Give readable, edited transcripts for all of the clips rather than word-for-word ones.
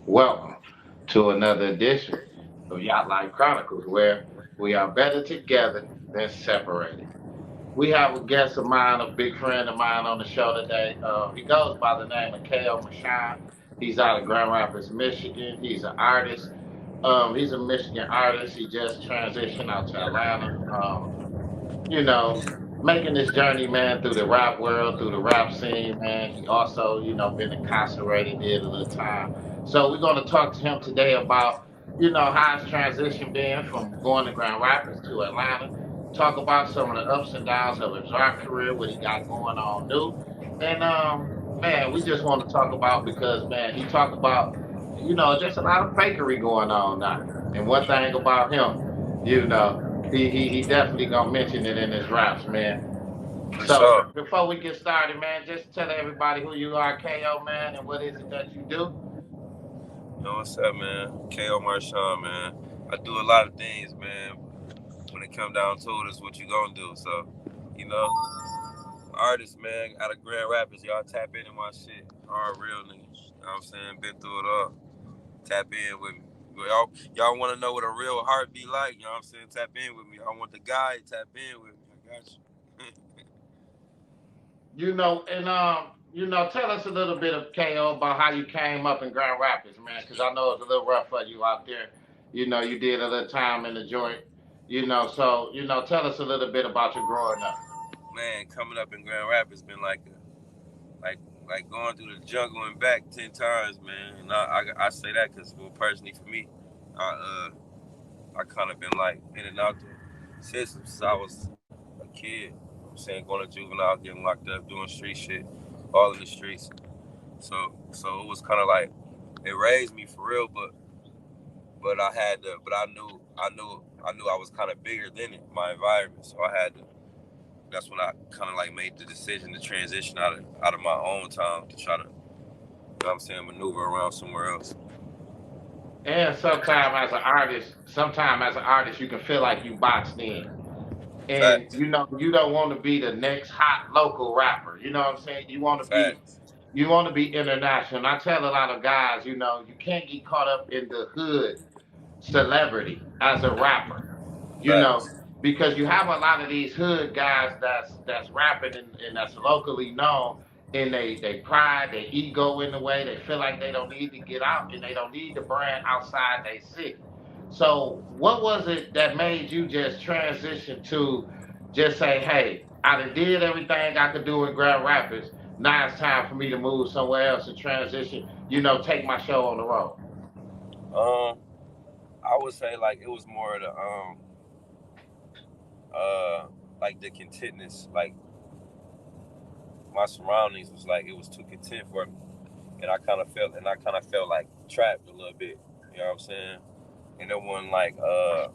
Welcome to another edition of Yacht Life Chronicles, where we are better together than separated. We have a guest of mine, a big friend of mine on the show today. He goes by the name of K.O. Mashine. He's out of Grand Rapids, Michigan. He's an artist. He's a Michigan artist. He just transitioned out to Atlanta. You know, making this journey, man, through the rap world, through the rap scene, man. He also, been incarcerated, did a little time. So we're going to talk to him today about, how his transition been from going to Grand Rapids to Atlanta. Talk about some of the ups and downs of his rap career, what he got going on new. And, man, we just want to talk about because, man, he talked about, just a lot of fakery going on now. And one thing about him, you know, he definitely gonna mention it in his raps, man. For So sure. before we get started, man, just tell everybody who you are, KO, man, and what is it that you do. You know what's up, man? K.O. Marshawn, man. I do a lot of things, man. When it come down to it, is what you gonna do. So, you know, artists, man, out of Grand Rapids, y'all tap into my shit. All real niggas. You know what I'm saying? Been through it all. Tap in with me. Y'all want to know what a real heart be like? You know what I'm saying? Tap in with me. I want the guy. Tap in with me. I got you. And tell us a little bit of KO about how you came up in Grand Rapids, man, because I know it's a little rough for you out there. You did a little time in the joint. So tell us a little bit about your growing up. Man, coming up in Grand Rapids been like like going through the jungle and back 10 times, man. And I say that because, well, personally for me, I kind of been like in and out the system since I was a kid. I'm saying going to juvenile, getting locked up, doing street shit, all in the streets. So it was kind of like it raised me for real, but I had to, but I knew I was kind of bigger than it, my environment. So I had to. That's when I kind of like made the decision to transition out of my own town to try to, you know what I'm saying, maneuver around somewhere else. And sometimes as an artist, you can feel like you boxed in. And Facts. you don't want to be the next hot local rapper. You know what I'm saying? Facts. You want to be international. And I tell a lot of guys, you can't get caught up in the hood celebrity as a rapper. You know, Facts. because you have a lot of these hood guys that's rapping and that's locally known, and they pride, their ego in the way. They feel like they don't need to get out and they don't need the brand outside their city. So what was it that made you just transition to just say, hey, I done did everything I could do in Grand Rapids. Now it's time for me to move somewhere else and transition, take my show on the road. Um, I would say like it was more of the like the contentness, like my surroundings was like it was too content for me, and I kind of felt like trapped a little bit. You know what I'm saying? And it wasn't like I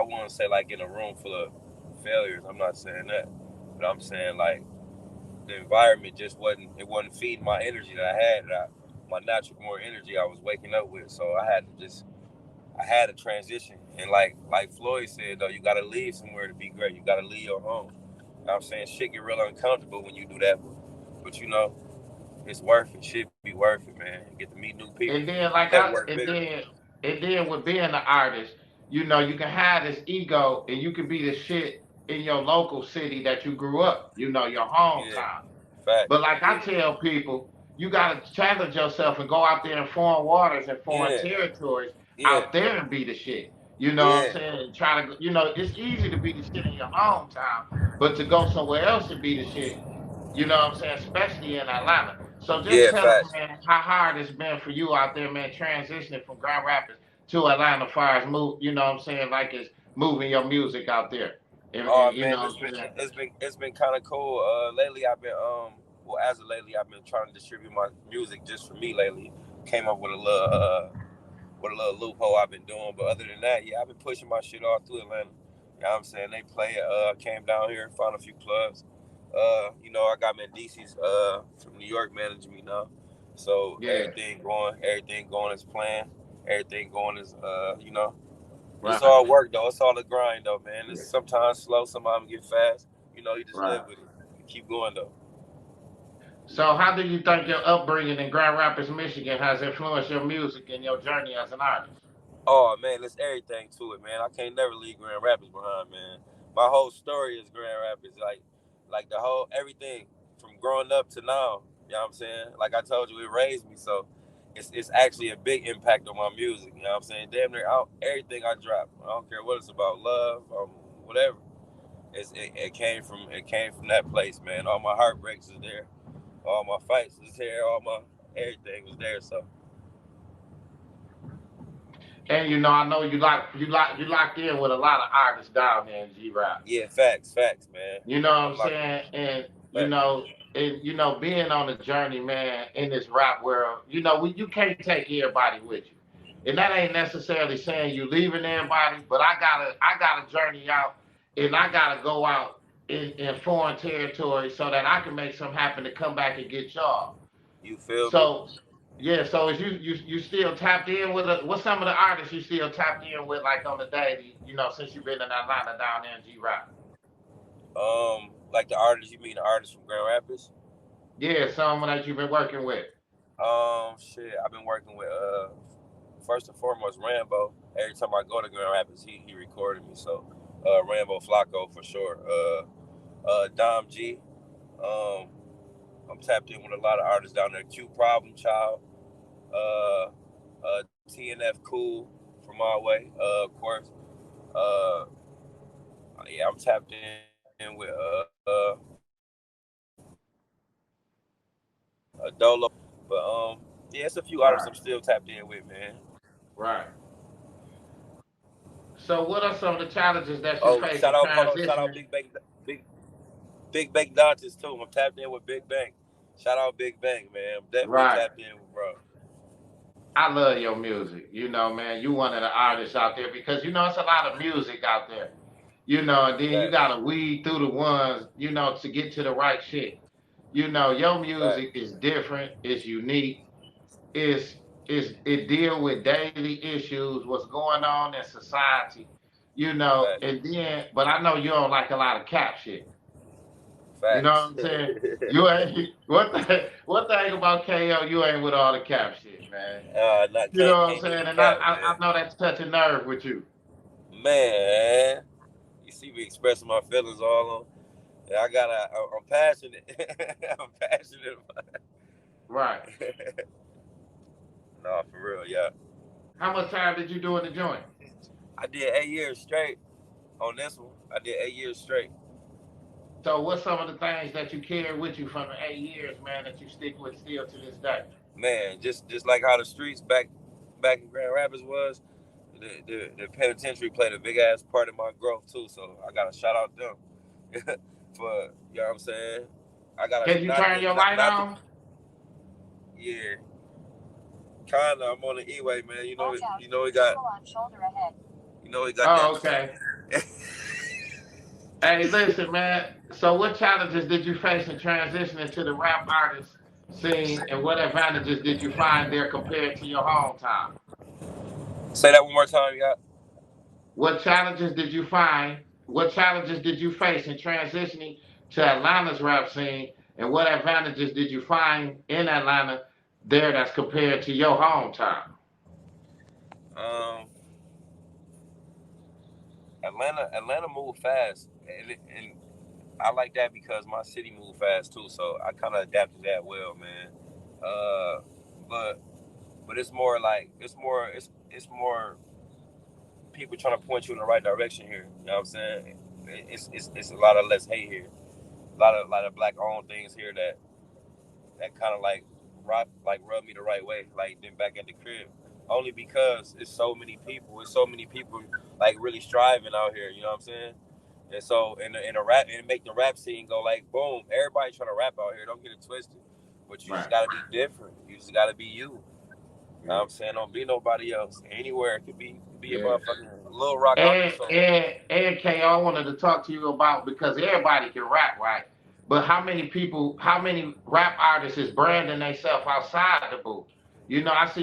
wouldn't say like in a room full of failures. I'm not saying that, but I'm saying like the environment just wasn't feeding my energy that I had, my natural more energy I was waking up with. So I had to transition. And like Floyd said though, you gotta leave somewhere to be great. You gotta leave your home. You know what I'm saying? Shit get real uncomfortable when you do that, but it's worth it. Shit be worth it, man. You get to meet new people, And then like I network bigger. and then with being an artist, you can have this ego and you can be the shit in your local city that you grew up, your Yeah, hometown. But facts. like I tell people, you gotta challenge yourself and go out there in foreign waters and foreign Yeah, territories yeah, out there and be the shit. You know what I'm yeah, saying? And try to, it's easy to be the shit in your hometown, but to go somewhere else and be the shit, what I'm saying? Especially in Atlanta. So just yeah, tell us, facts. man, how hard it's been for you out there, man, transitioning from Grand Rapids to Atlanta, as far as move, what I'm saying, like it's moving your music out there. Oh And you man, know what I'm saying? it's been kind of cool. Lately I've been well, as of lately I've been trying to distribute my music just for me lately. Came up with a little loophole I've been doing, but other than that, yeah, I've been pushing my shit all through Atlanta. You know what I'm saying? They play it. Came down here, found a few clubs. I got Mendici's from New York managing me now, so Yeah, everything going as planned. Everything going as it's right. all work though. It's all a grind though, man. It's Yeah, sometimes slow, sometimes get fast. You just right. live with it. You keep going though. So, how do you think your upbringing in Grand Rapids, Michigan, has influenced your music and your journey as an artist? Oh man, there's everything to it, man. I can't never leave Grand Rapids behind, man. My whole story is Grand Rapids, like the whole everything from growing up to now. You know what I'm saying? Like I told you, it raised me, so it's actually a big impact on my music. You know what I'm saying? Damn near everything I drop. I don't care what it's about, love, whatever. It came from that place, man. All my heartbreaks is there, all my fights is there, all my everything was there. So And I know you locked in with a lot of artists down there in G Rap. yeah, facts, man. You know what I'm I'm like, saying? And facts. being on the journey, man, in this rap world, you can't take everybody with you. And that ain't necessarily saying you leaving everybody, but I gotta journey out, and I gotta go out in foreign territory so that I can make something happen to come back and get y'all. You feel me? So yeah, so is you still tapped in with what's some of the artists you still tapped in with, like on the daily, since you've been in Atlanta down there in G Rap? Like the artists, you mean the artists from Grand Rapids? Yeah, someone that you've been working with. Shit, I've been working with first and foremost Rambo. Every time I go to Grand Rapids, he recorded me. So, Rambo Flacco for sure. Dom G. Um, I'm tapped in with a lot of artists down there. Q Problem Child. Uh, TNF Cool from our way. Of course. Uh, yeah, I'm tapped in with Dolo. But yeah, it's a few artists Right, I'm still tapped in with, man. right. So what are some of the challenges that you Oh, face shout in out, hold on, shout out transitioning? Big Bang Dantes too. I'm tapped in with Big Bang. Shout out Big Bang, man. I'm definitely Right. tapped in with bro. I love your music. Man, you one of the artists out there because it's a lot of music out there. And then you Facts, gotta weed through the ones, to get to the right shit. Your music facts, is different, it's unique, it deal with daily issues, what's going on in society, facts, and then but I know you don't like a lot of cap shit. You know what facts. I'm saying? You ain't what thing about KO, you ain't with all the cap shit, man. Not You know what I'm can't do saying? the And I, cap, I, I man. know that's touching nerve with you. Man, you see me expressing my feelings all on. Yeah, I'm passionate. I'm passionate about Right. it. No, for real, yeah. How much time did you do in the joint? I did 8 years straight on this one. I did 8 years straight. So what's some of the things that you carry with you from the 8 years, man, that you stick with still to this day? Man, just like how the streets back in Grand Rapids was, the penitentiary played a big ass part in my growth too. So I gotta shout out them for you know what I'm saying. I gotta Can you turn your light not the on? yeah. Kinda, I'm on the E-way, man. Watch out. Got On shoulder ahead. that. Oh, okay. Hey, listen, man. So what challenges did you face in transitioning to the rap artist scene, and what advantages did you find there compared to your hometown? Say that one more time, you got. What challenges did you find? What challenges did you face in transitioning to Atlanta's rap scene, and what advantages did you find in Atlanta there that's compared to your hometown? Um, Atlanta moved fast, and I like that because my city moved fast too. So I kind of adapted that well, man. Uh, but it's more like it's more people trying to point you in the right direction here. You know what I'm saying? It's a lot of less hate here. A lot of black owned things here that kind of like rub me the right way. Like then back at the crib, only because it's so many people. It's so many people like really striving out here. You know what I'm saying? And so in a rap and make the rap scene go like boom. Everybody trying to rap out here. Don't get it twisted. But you just Right. gotta be different. You just gotta be you. You know what Yeah. I'm saying? Don't be nobody else. Anywhere. It could be a Yeah. motherfucking little rock And Arkansas. and KO, I wanted to talk to you about because everybody can rap, right? But how many rap artists is branding themselves outside the booth?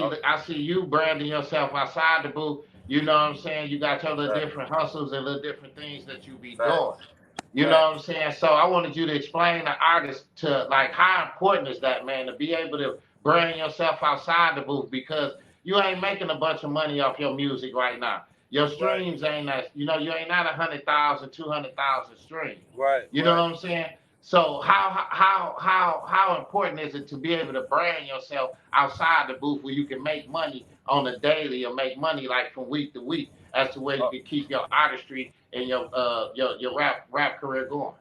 Oh, I see you branding yourself outside the booth. You know what I'm saying? You got your little right. different hustles and little different things that you be doing. Facts. You know what I'm saying? So I wanted you to explain to artists to like how important is that, man, to be able to brand yourself outside the booth because you ain't making a bunch of money off your music right now. Your Right. streams ain't that, you ain't at 100,000, 200,000 streams. Right. You know what I'm saying? So how important is it to be able to brand yourself outside the booth where you can make money on a daily or make money like from week to week as to where you can keep your artistry and your rap career going?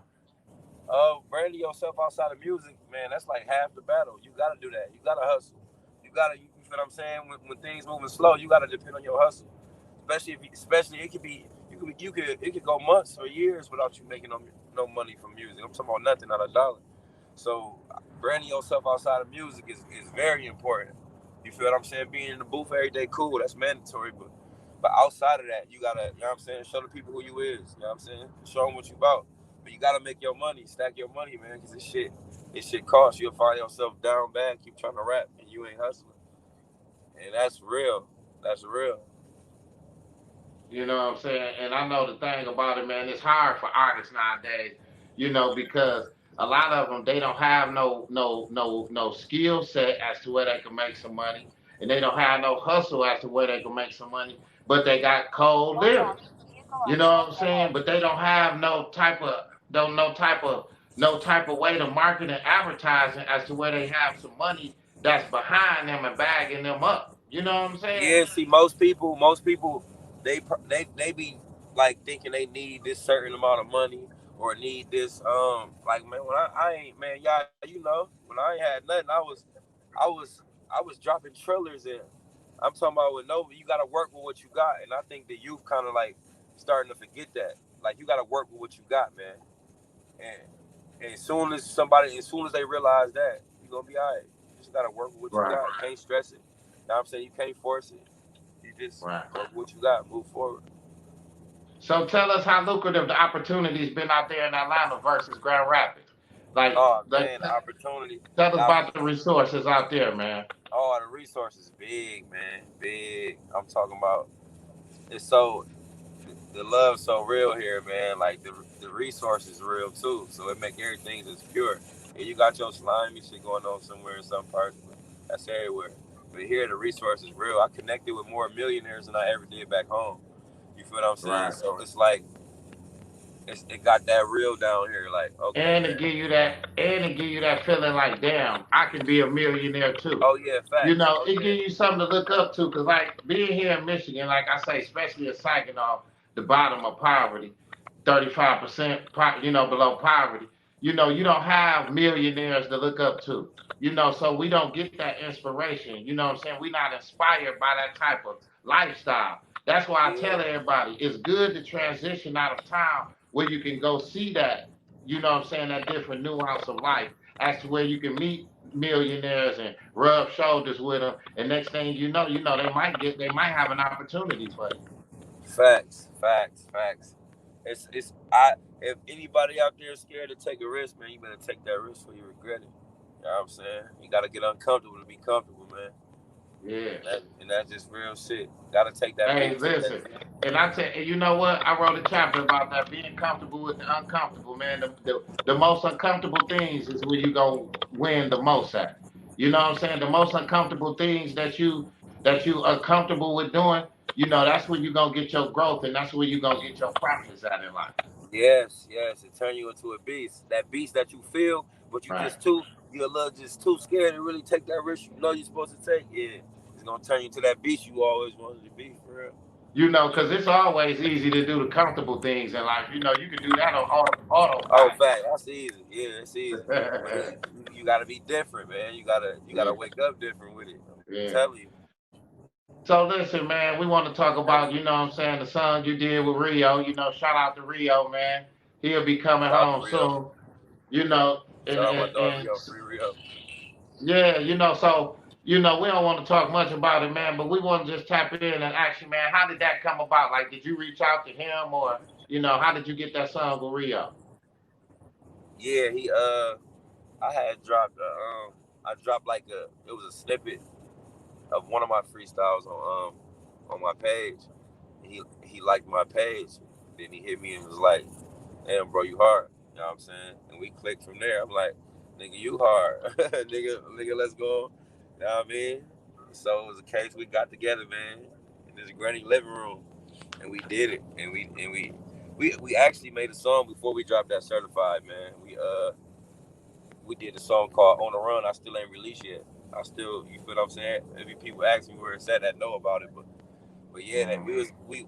Branding yourself outside of music, man, that's like half the battle. You gotta do that. You gotta hustle. You feel what I'm saying? When things moving slow, you gotta depend on your hustle. Especially it could be it could go months or years without you making no money from music. I'm talking about nothing, not a dollar. So branding yourself outside of music is very important. You feel what I'm saying? Being in the booth every day, cool, that's mandatory, but outside of that, you gotta, you know what I'm saying, show the people who you is, you know what I'm saying? Show them what you about. But you gotta make your money, stack your money, man, because this shit costs. You'll find yourself down bad, keep trying to rap, and you ain't hustling. And that's real. That's real. You know what I'm saying? And I know the thing about it, man, it's hard for artists nowadays, because a lot of them they don't have no skill set as to where they can make some money, and they don't have no hustle as to where they can make some money, but they got cold lyrics. You know what I'm saying? But they don't have no type of way to market and advertising as to where they have some money that's behind them and bagging them up. You know what I'm saying? Yeah, see, most people, they be like thinking they need this certain amount of money or need this like, man, when I ain't, man, y'all, when I ain't had nothing, I was dropping trailers in. I'm talking about with Nova, you gotta work with what you got, and I think the youth kind of like starting to forget that. Like, you gotta work with what you got, man, and as soon as they realize that, you gonna be all right. You just gotta work with what you Right. got. You can't stress it. You know what I'm saying? You can't force it. You just Right. work with what you got, move forward. So tell us how lucrative the opportunities been out there in Atlanta versus Grand Rapids. Oh Like man, the opportunity. tell us The about the opportunity. resources out there, man. Oh, the resources big, man. Big. I'm talking about, it's so, the love so real here, man. Like, the resources real too. So it make everything just pure. And you got your slimy shit going on somewhere in some parts, but that's everywhere. But here the resources real. I connected with more millionaires than I ever did back home. You feel what I'm saying? Right. So it's like, it got that real down here. Like, okay, And man. to give you that feeling like, damn, I can be a millionaire too. Oh yeah, facts. Oh It yeah. gives you something to look up to, cause like being here in Michigan, like I say, especially in Saginaw, the bottom of poverty, 35%, below poverty. You don't have millionaires to look up to. So we don't get that inspiration. You know what I'm saying? We're not inspired by that type of lifestyle. That's why I Yeah. tell everybody it's good to transition out of town where you can go see that, that different nuance of life as to where you can meet millionaires and rub shoulders with them. And next thing they might have an opportunity for you. Facts. Facts. Facts. It's I If anybody out there is scared to take a risk, man, you better take that risk or you regret it. You know what I'm saying? You gotta get uncomfortable to be comfortable, man. Yeah. And that's just real shit. Gotta take that Hey, big take that listen, and and you know what? I wrote a chapter about that being comfortable with the uncomfortable, man. The most uncomfortable things is where you go win the most at. You know what I'm saying? The most uncomfortable things that you are comfortable with doing, that's where you're gonna get your growth and that's where you're gonna get your profits at in life. Yes, yes, it turn you into a beast. That beast that you feel, but Right. you're a little just too scared to really take that risk you know you're supposed to take. Yeah. It's gonna turn you to that beast you always wanted to be, for real. Because it's always easy to do the comfortable things in life. You can do that on Oh, autopilot. fact. That's easy. Yeah, it's easy. But you gotta be different, man. You gotta Yeah, wake up different with it. I'm yeah. telling you. So listen, man, we want to talk about, Telling you. what I'm saying, the song you did with Rio. Shout out to Rio, man. He'll be coming Shout out to home Rio. soon. You know, and Shout out my and, dog and Rio. Free Rio. yeah, so we don't want to talk much about it, man, but we want to just tap in and ask you, man, how did that come about? Like, did you reach out to him, or how did you get that song with Rio? Yeah, I had dropped I dropped like it was a snippet of one of my freestyles on my page. He liked my page. Then he hit me and was like, damn, bro, you hard. You know what I'm saying? And we clicked from there. I'm like, nigga, you hard. nigga, let's go. You know what I mean? So it was a case we got together, man, in this granny living room, and we did it. And we actually made a song before we dropped that certified, man. We did a song called On the Run. I still ain't released yet. I still, you feel what I'm saying? Maybe people ask me where it's at that know about it, but yeah, that we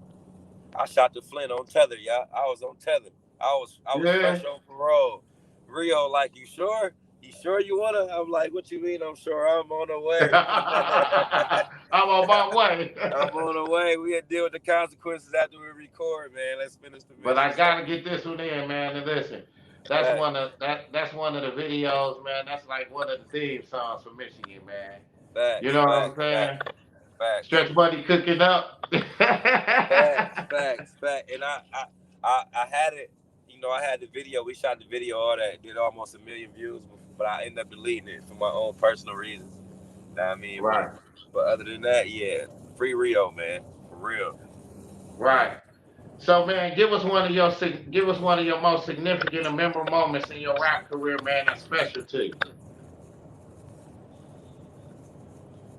I shot the Flint on tether, y'all. I was on tether. I was Yeah. fresh on parole. Rio, like, you sure? You sure you wanna? I'm like, what you mean? I'm sure. I'm on the way. I'm on my way. I'm on the way. We had to deal with the consequences after we record, man. Let's finish the But mission. I gotta get this one in, man. And listen, Fact, that's one of the videos, man. That's like one of the theme songs for Michigan, man. You facts, know what I'm facts, saying? facts, facts. Stretch Buddy cooking up. Facts. And I had it. You know, I had the video. We shot the video, all that. Did almost 1 million views, but I ended up deleting it for my own personal reasons. You know what I mean? Right, But other than that, yeah, free Rio, man, for real. right. So, man, give us one of your most significant and memorable moments in your rap career, man. That's special to you.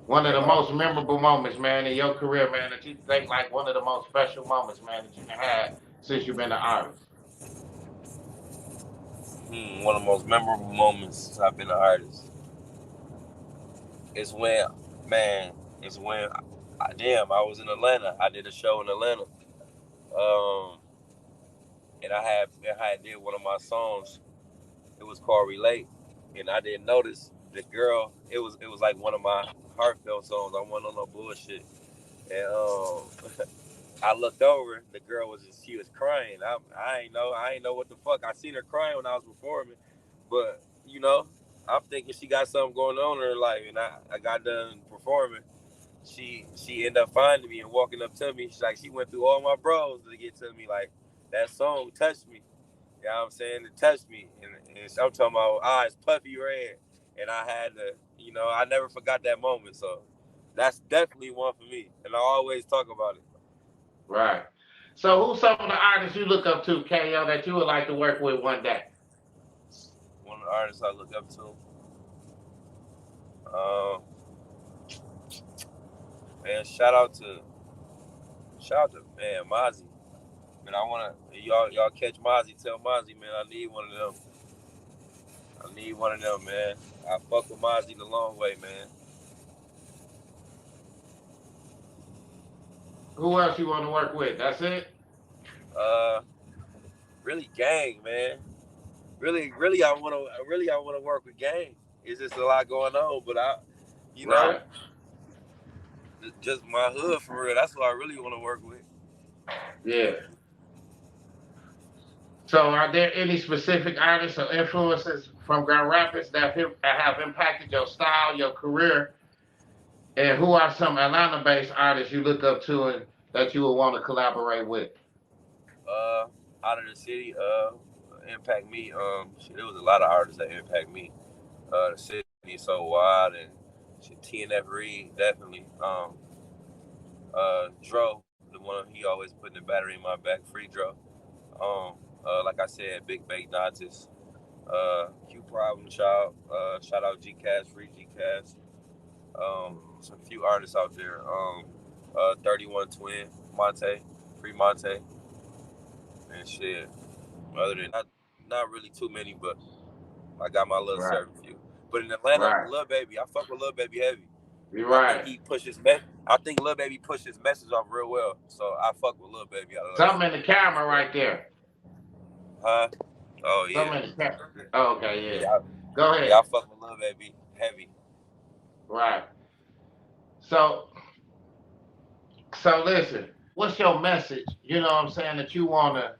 One of the Uh, most memorable moments, man, in your career, man, that you think like one of the most special moments, man, that you have had since you've been an artist. one of the most memorable moments since I've been an artist is when, man, it's when, I was in Atlanta. I did a show in Atlanta, um, and I had did one of my songs. It was called Relate, and I didn't notice the girl. It was like one of my heartfelt songs. I wasn't on no bullshit, and I looked over. The girl she was crying. I ain't know what the fuck. I seen her crying when I was performing, but I'm thinking she got something going on in her life, and I got done performing. She ended up finding me and walking up to me. She went through all my bros to get to me. Like, that song touched me. You know what I'm saying? It touched me. And I'm talking about eyes puffy red. And I had to, I never forgot that moment. So that's definitely one for me. And I always talk about it. Right. So, who's some of the artists you look up to, KO, that you would like to work with one day? One of the artists I look up to. Um, man, shout out to man, Mozzie. Man, I wanna y'all catch Mozzie, tell Mozzie, man, I need one of them. I need one of them, man. I fuck with Mozzie the long way, man. Who else you want to work with? That's it? Uh, really, gang, man. Really, I wanna work with gang. It's just a lot going on, but you know, Right. just my hood for real. That's what I really want to work with. Yeah. So, are there any specific artists or influences from Grand Rapids that have impacted your style, your career, and who are some Atlanta-based artists you look up to and that you would want to collaborate with? Uh, Out of the city, impact me. Shit, there was a lot of artists that impact me. The city is so wide, and shit, TNF Reed definitely. Dro, the one he always putting the battery in my back, free Dro. Like I said, Big Bang Dottis, Q Problem Child, shout out G Cash, free G Cash. Some few artists out there. 31 Twin, Monte, free Monte, and shit. Other than not really too many, but I got my little Right. certain few. But in Atlanta, Right. Lil Baby, I fuck with Lil Baby heavy. You're I think right. he pushes Lil Baby pushed his message off real well. So I fuck with Lil Baby out of Something Atlanta. in the camera right there. Huh? Oh yeah. Something in the camera. Oh, okay, yeah. Yeah, Go yeah, ahead. I fuck with Lil Baby heavy. Right. So, so listen. What's your message? You know what I'm saying that you want to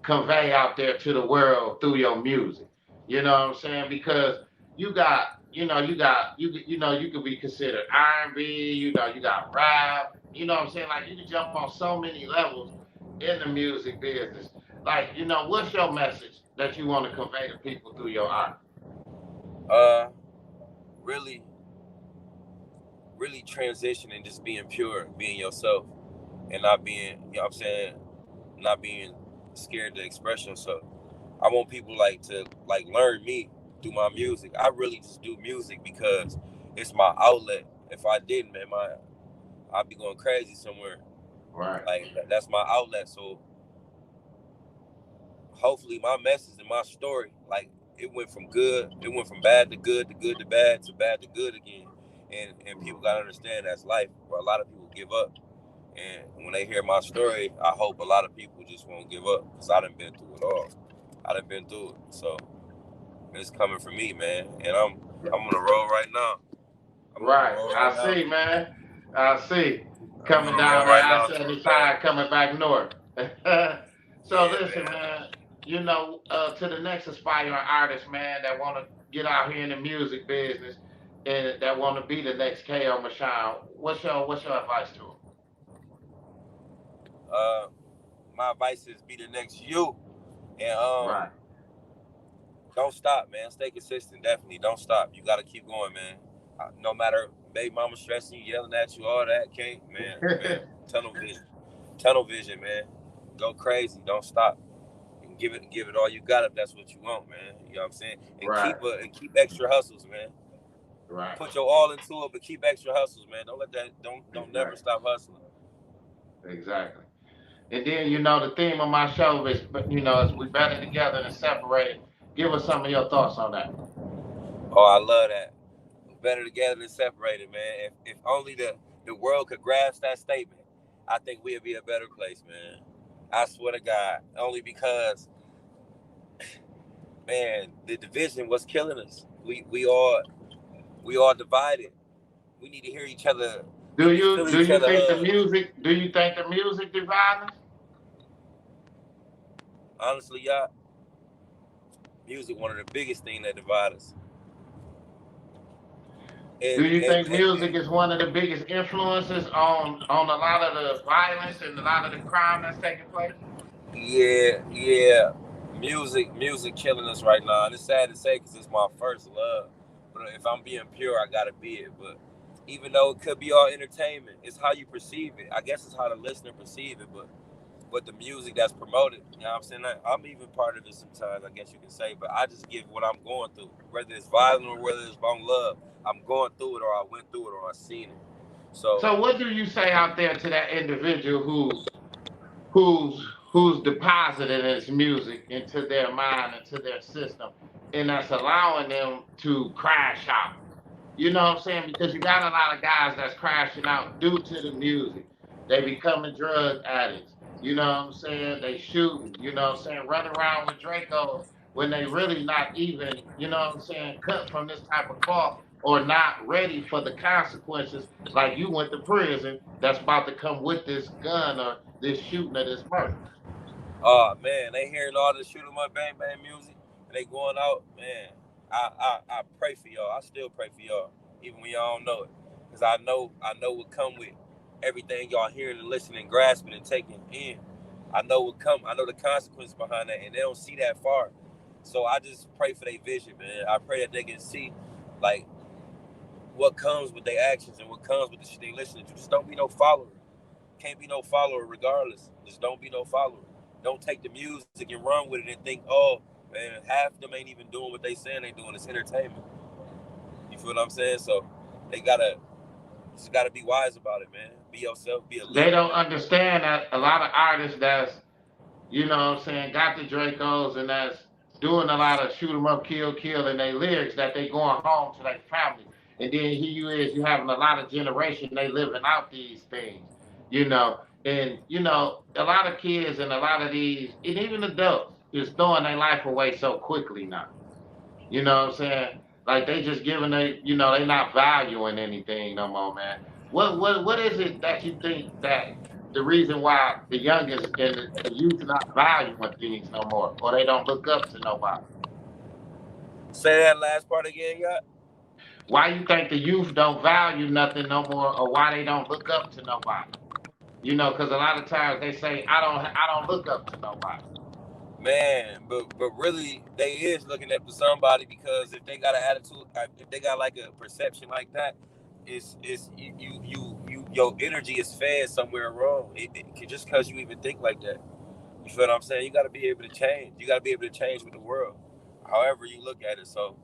convey out there to the world through your music. You know what I'm saying? Because you got, you could be considered R&B. You got rap. You know what I'm saying? Like you can jump on so many levels in the music business. Like, what's your message that you want to convey to people through your art? Uh, really, really transitioning, just being pure, being yourself, and not being, not being scared to express yourself. I want people like to like learn me through my music. I really just do music because it's my outlet. If I didn't, man, I'd be going crazy somewhere. Right. Like that's my outlet. So hopefully my message and my story, like it went from bad to good to good to bad to bad to good again. And people gotta understand that's life. Where a lot of people give up. And when they hear my story, I hope a lot of people just won't give up because I done been through it all. I done been through it. So it's coming from me, man. And I'm on the road right now. I'm on the Right. road right I now. see, man. I see. I'm on Coming the road down that right I now to it, man. 75, coming back north. So Yeah, listen, man. man. To the next aspiring artist, man, that want to get out here in the music business and that want to be the next K.O. Mashawn, what's your advice to them? Uh, my advice is be the next you, and Right. don't stop, man. Stay consistent. Definitely, don't stop. You gotta keep going, man. No matter baby mama stressing you, yelling at you, all that, can't, man. Tunnel vision, man. Go crazy. Don't stop. And give it all you got if that's what you want, man. You know what I'm saying? And Right. keep extra hustles, man. Right. Put your all into it, but keep extra hustles, man. Don't let that don't never Exactly. stop hustling. Exactly. And then, the theme of my show is we better together than separated. Give us some of your thoughts on that. Oh, I love that. Better together than separated, man. If only the world could grasp that statement, I think we'd be a better place, man. I swear to God. Only because, man, the division was killing us. We all divided. We need to hear each other. We Do need to you feel do each you other think the hug. music do you think the music divides us? Honestly, y'all, music one of the biggest things that divide us. Do And, you and, think and, music is one of the biggest influences on a lot of the violence and a lot of the crime that's taking place? yeah. Music killing us right now. And it's sad to say because it's my first love. But if I'm being pure, I gotta be it. But even though it could be all entertainment, it's how you perceive it. I guess it's how the listener perceive it. But the music that's promoted, you know what I'm saying? I'm even part of it sometimes, I guess you can say. But I just give what I'm going through, whether it's violent or whether it's on love. I'm going through it, or I went through it, or I seen it. So, So what do you say out there to that individual who's deposited his music into their mind, into their system, and that's allowing them to crash out? You know what I'm saying? Because you got a lot of guys that's crashing out due to the music. They becoming drug addicts. You know what I'm saying? They shooting, what I'm saying, running around with Dracos when they really not even, what I'm saying, cut from this type of cloth or not ready for the consequences like you went to prison that's about to come with this gun or this shooting or this murder. oh man, they hearing all this shoot 'em up bang bang music, and they going out, man. I pray for y'all. I still pray for y'all, even when y'all don't know it, because I know what come with everything y'all hearing and listening, grasping and taking in. I know what come. I know the consequence behind that, and they don't see that far. So I just pray for their vision, man. I pray that they can see, like, what comes with their actions and what comes with the shit they listening to. Just don't be no follower. Can't be no follower regardless. Just don't be no follower. Don't take the music and run with it and think, oh, man, half of them ain't even doing what they saying they doing. It's entertainment. You feel what I'm saying? So they just gotta be wise about it, man. Be yourself, be a They leader, don't man. understand that a lot of artists that's what I'm saying, got the Dracos and that's doing a lot of shoot 'em up, kill in their lyrics that they going home to their family. And then here you having a lot of generation, they living out these things, And, a lot of kids and a lot of these, and even adults, is throwing their life away so quickly now. You know what I'm saying? Like they just giving they not valuing anything no more, man. What is it that you think that the reason why the youngest and the youth not valuing things no more, or they don't look up to nobody? Say that last part again, y'all. Why you think the youth don't value nothing no more, or why they don't look up to nobody? Because a lot of times they say I don't look up to nobody. Man, but really, they is looking up to somebody because if they got an attitude, if they got like a perception like that, it's your energy is fed somewhere wrong. Just because you even think like that. You feel what I'm saying? You got to be able to change. You got to be able to change with the world, however you look at it. So,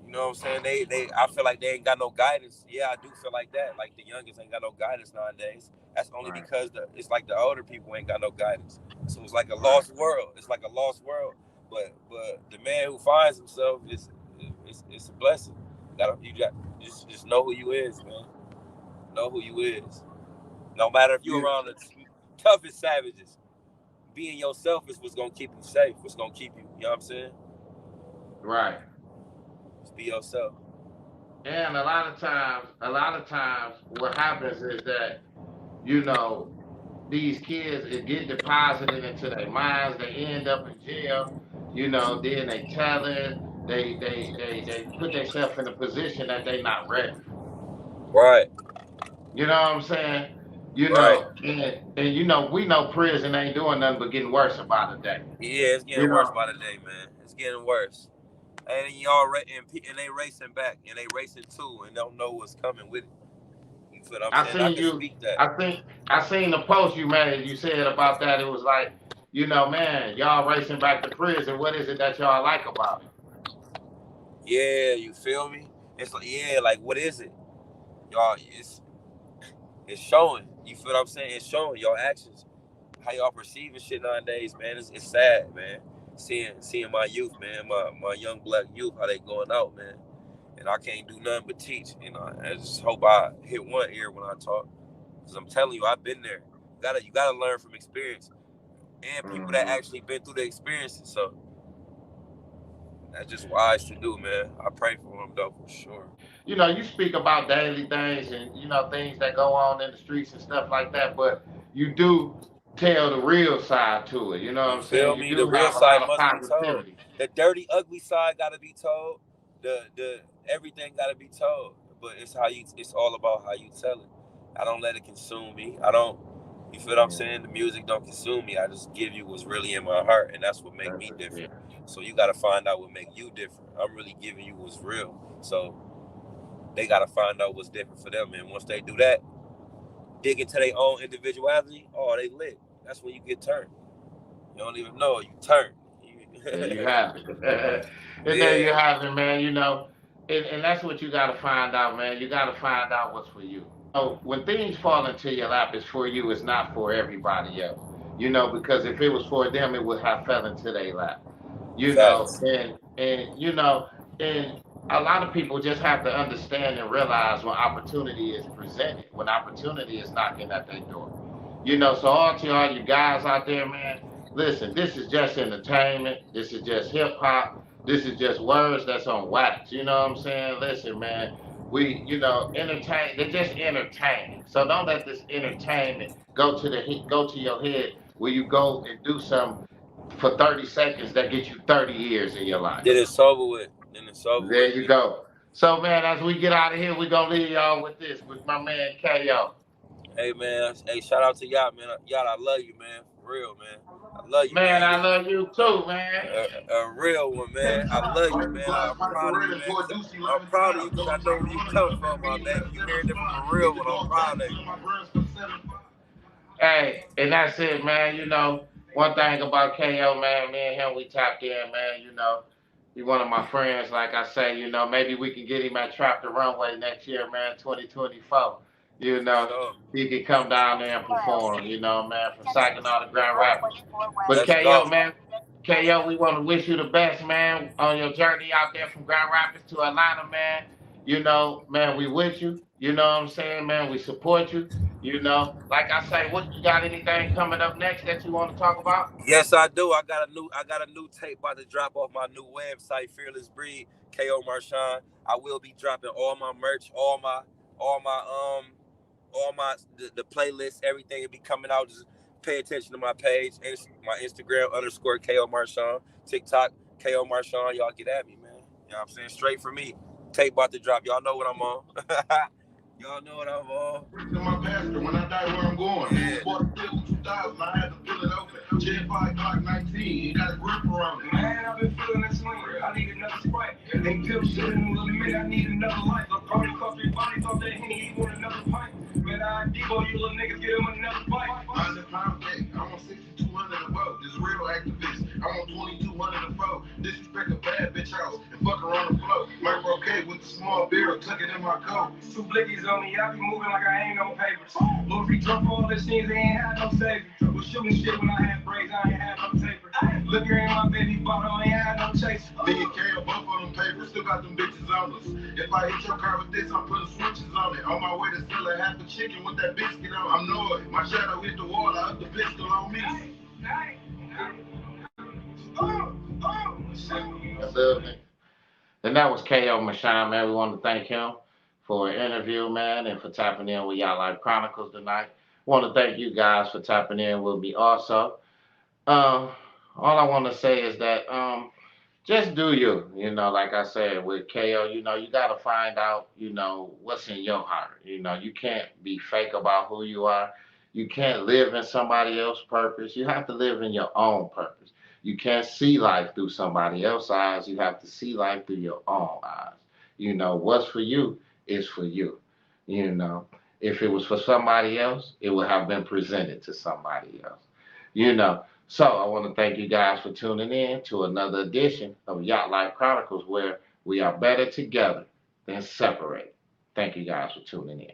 you know what I'm saying? I feel like they ain't got no guidance. Yeah, I do feel like that. Like the youngest ain't got no guidance nowadays. That's only because it's like the older people ain't got no guidance. So it's like a lost world. It's like a lost world. But the man who finds himself it's a blessing. Just know who you is, man. Know who you is. No matter if you're around the toughest savages, being yourself is what's gonna keep you safe. What's gonna keep you. You know what I'm saying? Right. Just be yourself. And a lot of times, what happens is that, you know, these kids, it get deposited into their minds. They end up in jail. You know, then they tell it. They put themselves in a position that they not ready for. Right. You know what I'm saying? You Right. know, and you know, we know prison ain't doing nothing but getting worse by the day. Yeah, it's getting worse by the day, man. It's getting worse. And y'all and they racing back, and they racing too, and don't know what's coming with it. You feel what I'm saying? I can speak that. I seen the post you made. You said about that. It was like, you know, man, y'all racing back to prison. What is it that y'all like about it? Yeah, you feel me? It's like, yeah, like what is it? Y'all, it's showing. You feel what I'm saying? It's showing your actions, how y'all perceiving shit nowadays, man. It's sad, man. Seeing my youth, man, my young black youth, how they going out, man. And I can't do nothing but teach. You know, I just hope I hit one ear when I talk, because I'm telling you, I've been there. You gotta learn from experience, and people that actually been through the experiences. So that's just wise to do, man. I pray for them though, for sure. You know, you speak about daily things and, you know, things that go on in the streets and stuff like that, but you do tell the real side to it. You know what I'm saying? You feel me? The real side must be told. The dirty, ugly side gotta be told. The everything gotta be told. But it's all about how you tell it. I don't let it consume me. You feel what I'm saying? The music don't consume me. I just give you what's really in my heart, and that's what make me different. So you gotta find out what make you different. I'm really giving you what's real. So they gotta find out what's different for them. And once they do that, dig into their own individuality, they lit. That's when you get turned. You don't even know, you turn. There you have it. And there you have it, man. You know, and that's what you got to find out, man. You got to find out what's for you. So when things fall into your lap, it's for you. It's not for everybody else. You know, because if it was for them, it would have fell into their lap. You know, and you know, and a lot of people just have to understand and realize when opportunity is presented, when opportunity is knocking at their door. You know, so all you guys out there, man, listen, this is just entertainment. This is just hip hop. This is just words that's on wax. You know what I'm saying? Listen, man, you know, they're just entertaining. So don't let this entertainment go to your head where you go and do something for 30 seconds that gets you 30 years in your life. Then it's over with. There you go. So, man, as we get out of here, we're going to leave y'all with this, with my man, K.O. Hey, man. Hey, shout out to y'all, man. Y'all, I love you, man. For real, man. I love you, man. I love you, too, man. A real one, man. I love you, man. I'm proud of you, man. I'm proud of you because I know where you come from, my man. You hearing it from a real one. I'm proud of you. Hey, and that's it, man. You know, one thing about K.O., man, me and him, we tapped in, man, you know. He's one of my friends, like I say, you know, maybe we can get him at Trap the Runway next year, man, 2024. You know, he can come down there and perform, you know, man, from Saginaw to Grand Rapids. But K.O., man, K.O., we want to wish you the best, man, on your journey out there from Grand Rapids to Atlanta, man. You know, man, we with you. You know what I'm saying, man? We support you. You know, like I say, you got anything coming up next that you want to talk about? Yes, I do. I got a new tape about to drop off my new website, Fearless Breed, K.O. Marshawn. I will be dropping all my merch, all my the playlists, everything will be coming out. Just pay attention to my page, my Instagram _ K.O. Marshawn, TikTok K.O. Marshawn. Y'all get at me, man. You know what I'm saying? Straight for me. Tape about to drop. Y'all know what I'm on. Y'all know what I'm on. My pastor, when I die, where I'm going. Yeah. 2000, I had to pull it open. Jet 5 Glock 19, got a grip around it. Man, I've been feeling this swing. I need another Sprite. They pill shit in a little minute. I need another life. I'm probably fuck your body, thought that Henny, he want another pipe. Man, I Debo, you little niggas, get him another bite. 100 pound day, I'm on 6200. is real activists. I'm on 2200 to 4. Disrespect a bad bitch house and fuck her on the floor. Mike Roquet with the small beer, tuck it in my coat. 2 blickies on me, I be moving like I ain't no papers. Lil Reek drunk all this shit, they ain't had no savior. Was shooting shit when I had braids, I ain't had no taper. Look here in my baby bottle, I ain't had no chaser. Nigga K both of them papers, still got them bitches on us. If I hit your car with this, I'm putting switches on it. On my way to sell a half a chicken with that biscuit on. I'm Noyd. My shadow hit the wall, I up the pistol on me. That's it. And that was K.O. Mashawn, man. We want to thank him for an interview, man, and for tapping in with Y'all Life Chronicles tonight. Want to thank you guys for tapping in with me also. All I want to say is that just do you. You know, like I said with KO, you know, you got to find out, you know, what's in your heart. You know, you can't be fake about who you are. You can't live in somebody else's purpose. You have to live in your own purpose. You can't see life through somebody else's eyes. You have to see life through your own eyes. You know, what's for you is for you. You know, if it was for somebody else, it would have been presented to somebody else. You know, so I want to thank you guys for tuning in to another edition of Yacht Life Chronicles, where we are better together than separated. Thank you guys for tuning in.